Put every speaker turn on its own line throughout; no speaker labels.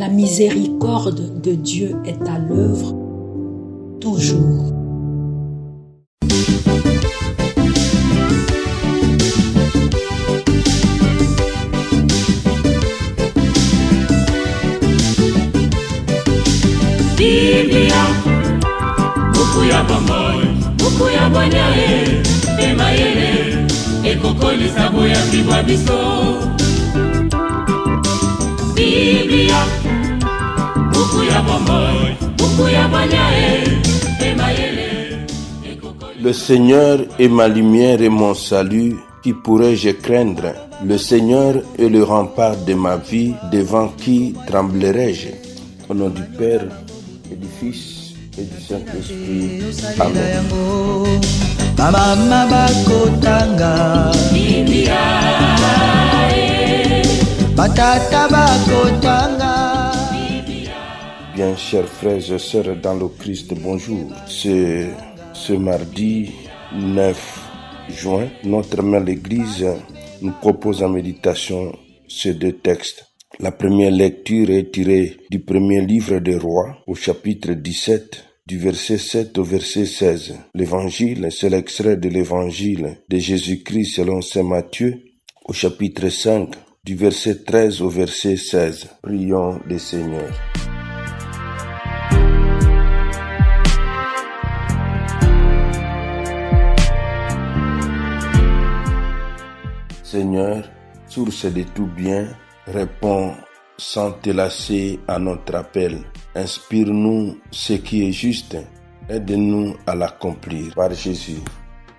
La miséricorde de Dieu est à l'œuvre toujours.
Biblia, buku ya bomoi, buku ya bonyae, emayele, ekokolisa boya bibwa biso. Biblia, buku ya bomoi, buku ya bonyae, emayele, ekokolisa.
Le Seigneur est ma lumière et mon salut, qui pourrais-je craindre? Le Seigneur est le rempart de ma vie, devant qui tremblerai-je? Au nom du Père et du Fils et du Saint-Esprit. Amen. Bien, chers frères et sœurs dans le Christ, bonjour. Ce mardi 9 juin, notre mère l'Église nous propose en méditation ces deux textes. La première lecture est tirée du premier livre des Rois, au chapitre 17, du verset 7 au verset 16. L'évangile, c'est l'extrait de l'évangile de Jésus-Christ selon saint Matthieu, au chapitre 5, du verset 13 au verset 16. Prions le Seigneur. Seigneur, source de tout bien, réponds sans te lasser à notre appel. Inspire-nous ce qui est juste. Aide-nous à l'accomplir. Par Jésus,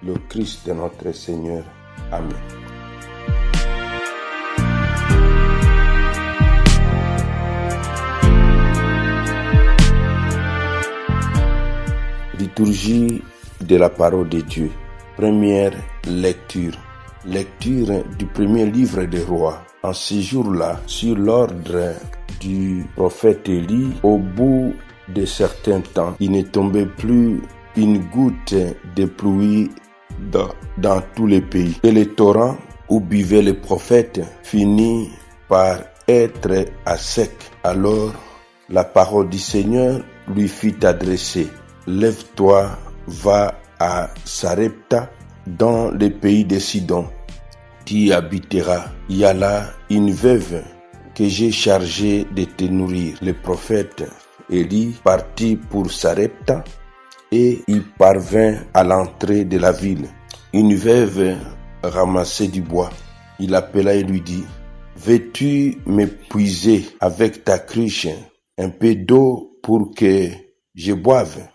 le Christ notre Seigneur. Amen. Liturgie de la parole de Dieu. Première lecture. Lecture du premier livre des Rois. En ce jour-là, sur l'ordre du prophète Élie, au bout de certains temps, il ne tombait plus une goutte de pluie dans tous les pays. Et le torrent où buvait le prophète finit par être à sec. Alors, la parole du Seigneur lui fut adressée. Lève-toi, va à Sarepta, dans le pays de Sidon. Tu y habiteras. Il y a là une veuve que j'ai chargée de te nourrir. Le prophète Élie partit pour Sarepta et il parvint à l'entrée de la ville. Une veuve ramassait du bois. Il appela et lui dit: veux-tu m'épuiser avec ta cruche un peu d'eau pour que je boive?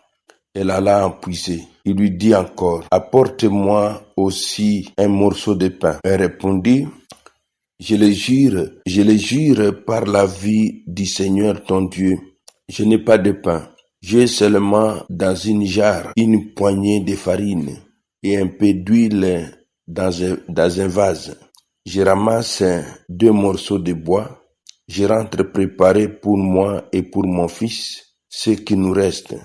Elle alla en puiser. Il lui dit encore: apporte-moi aussi un morceau de pain. Elle répondit: je le jure par la vie du Seigneur ton Dieu, je n'ai pas de pain. J'ai seulement dans une jarre une poignée de farine et un peu d'huile dans un vase. Je ramasse 2 morceaux de bois. Je rentre préparer pour moi et pour mon fils ce qui nous reste.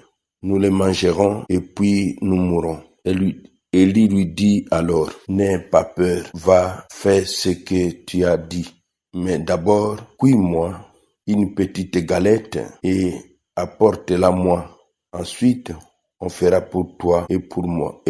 Nous les mangerons et puis nous mourrons. Élie lui dit alors: n'aie pas peur, va, fais ce que tu as dit. Mais d'abord, cuis-moi une petite galette et apporte-la-moi. Ensuite, on fera pour toi et pour moi,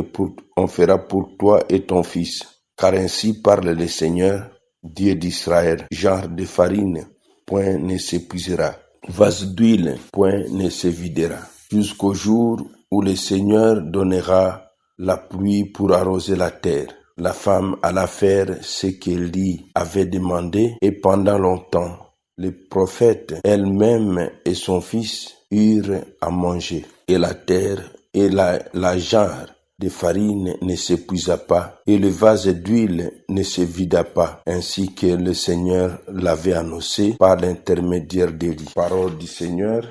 on fera pour toi et ton fils. Car ainsi parle le Seigneur, Dieu d'Israël: genre de farine, point ne s'épuisera. Vase d'huile, point ne se videra. Jusqu'au jour où le Seigneur donnera la pluie pour arroser la terre. La femme alla faire ce qu'Élie avait demandé et pendant longtemps, le prophète elle-même et son fils eurent à manger. Et la terre et la jarre de farine ne s'épuisa pas et le vase d'huile ne se vida pas, ainsi que le Seigneur l'avait annoncé par l'intermédiaire d'Élie. Parole du Seigneur,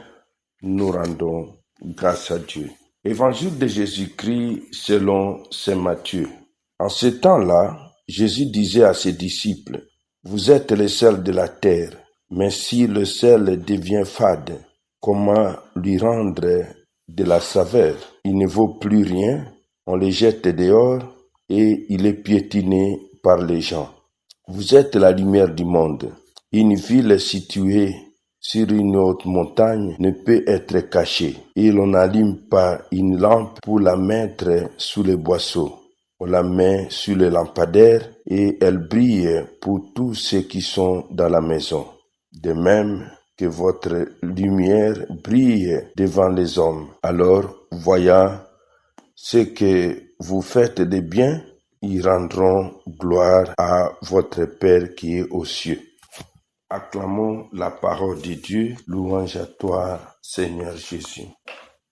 nous rendons grâce à Dieu. Évangile de Jésus-Christ selon saint Matthieu. En ce temps-là, Jésus disait à ses disciples: vous êtes le sel de la terre, mais si le sel devient fade, comment lui rendre de la saveur? Il ne vaut plus rien, on le jette dehors et il est piétiné par les gens. Vous êtes la lumière du monde. Une ville située sur une haute montagne ne peut être caché, et l'on n'allume pas une lampe pour la mettre sous le boisseau. On la met sur le lampadaire et elle brille pour tous ceux qui sont dans la maison. De même que votre lumière brille devant les hommes. Alors, voyant ce que vous faites de bien, ils rendront gloire à votre Père qui est aux cieux. Acclamons la parole de Dieu, louange à toi, Seigneur Jésus.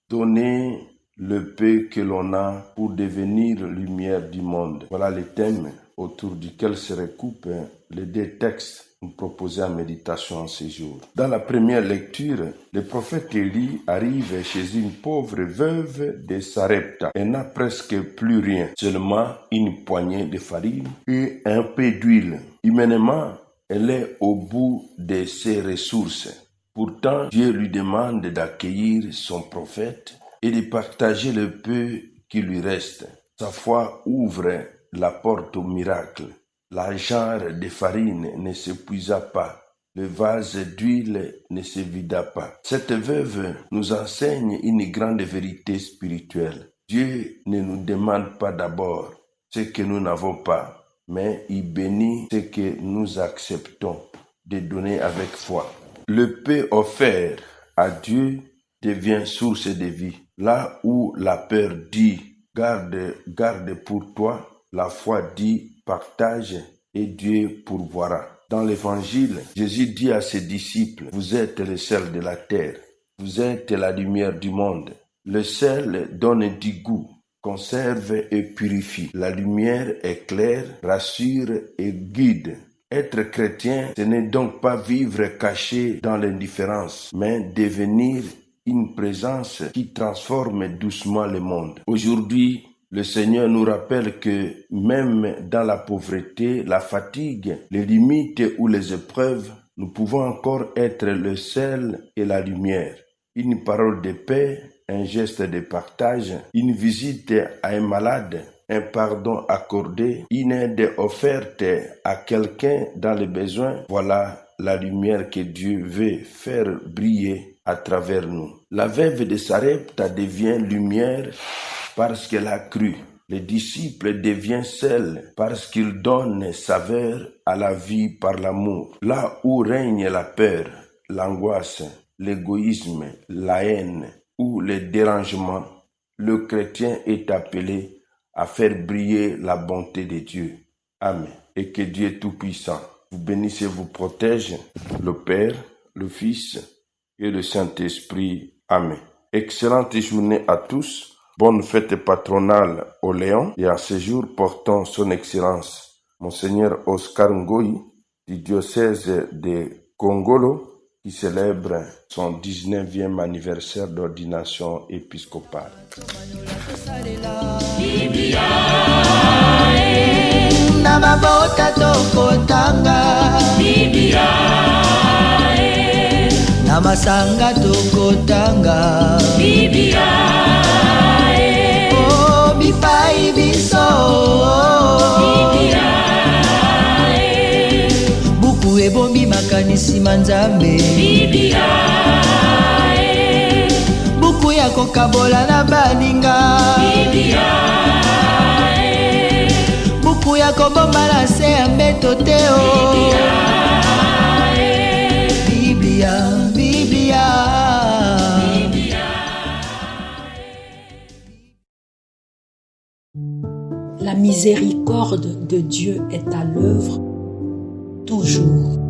Donnez le peu que l'on a pour devenir lumière du monde. Voilà le thème autour duquel se recoupent les deux textes proposés en méditation en ce jour. Dans la première lecture, le prophète Élie arrive chez une pauvre veuve de Sarepta. Elle n'a presque plus rien, seulement une poignée de farine et un peu d'huile. Humainement, elle est au bout de ses ressources. Pourtant, Dieu lui demande d'accueillir son prophète et de partager le peu qui lui reste. Sa foi ouvre la porte au miracle. La jarre de farine ne s'épuisa pas. Le vase d'huile ne se vida pas. Cette veuve nous enseigne une grande vérité spirituelle. Dieu ne nous demande pas d'abord ce que nous n'avons pas, mais il bénit ce que nous acceptons de donner avec foi. Le peu offert à Dieu devient source de vie. Là où la peur dit « garde pour toi », la foi dit « partage » et Dieu pourvoira. Dans l'Évangile, Jésus dit à ses disciples « Vous êtes le sel de la terre, vous êtes la lumière du monde. Le sel donne du goût, conserve et purifie. La lumière éclaire, rassure et guide. » Être chrétien, ce n'est donc pas vivre caché dans l'indifférence, mais devenir une présence qui transforme doucement le monde. Aujourd'hui, le Seigneur nous rappelle que même dans la pauvreté, la fatigue, les limites ou les épreuves, nous pouvons encore être le sel et la lumière. Une parole de paix, un geste de partage, une visite à un malade, un pardon accordé, une aide offerte à quelqu'un dans le besoin, voilà la lumière que Dieu veut faire briller à travers nous. La veuve de Sarepta devient lumière parce qu'elle a cru. Les disciples deviennent sel parce qu'ils donnent saveur à la vie par l'amour. Là où règne la peur, l'angoisse, l'égoïsme, la haine ou le dérangement, le chrétien est appelé à faire briller la bonté de Dieu. Amen. Et que Dieu Tout-Puissant vous bénisse et vous protège, le Père, le Fils et le Saint-Esprit. Amen. Excellente journée à tous. Bonne fête patronale au Léon et à ce jour portant son Excellence, Monseigneur Oscar Ngoyi du diocèse de Kongolo qui célèbre son 19e anniversaire d'ordination épiscopale.
Namasanga tokotanga oh bipai biso buku ebombi makanisi manzambe buku ya kokabola na baninga buku ya kobomba na se ya mbeto te
La miséricorde de Dieu est à l'œuvre toujours.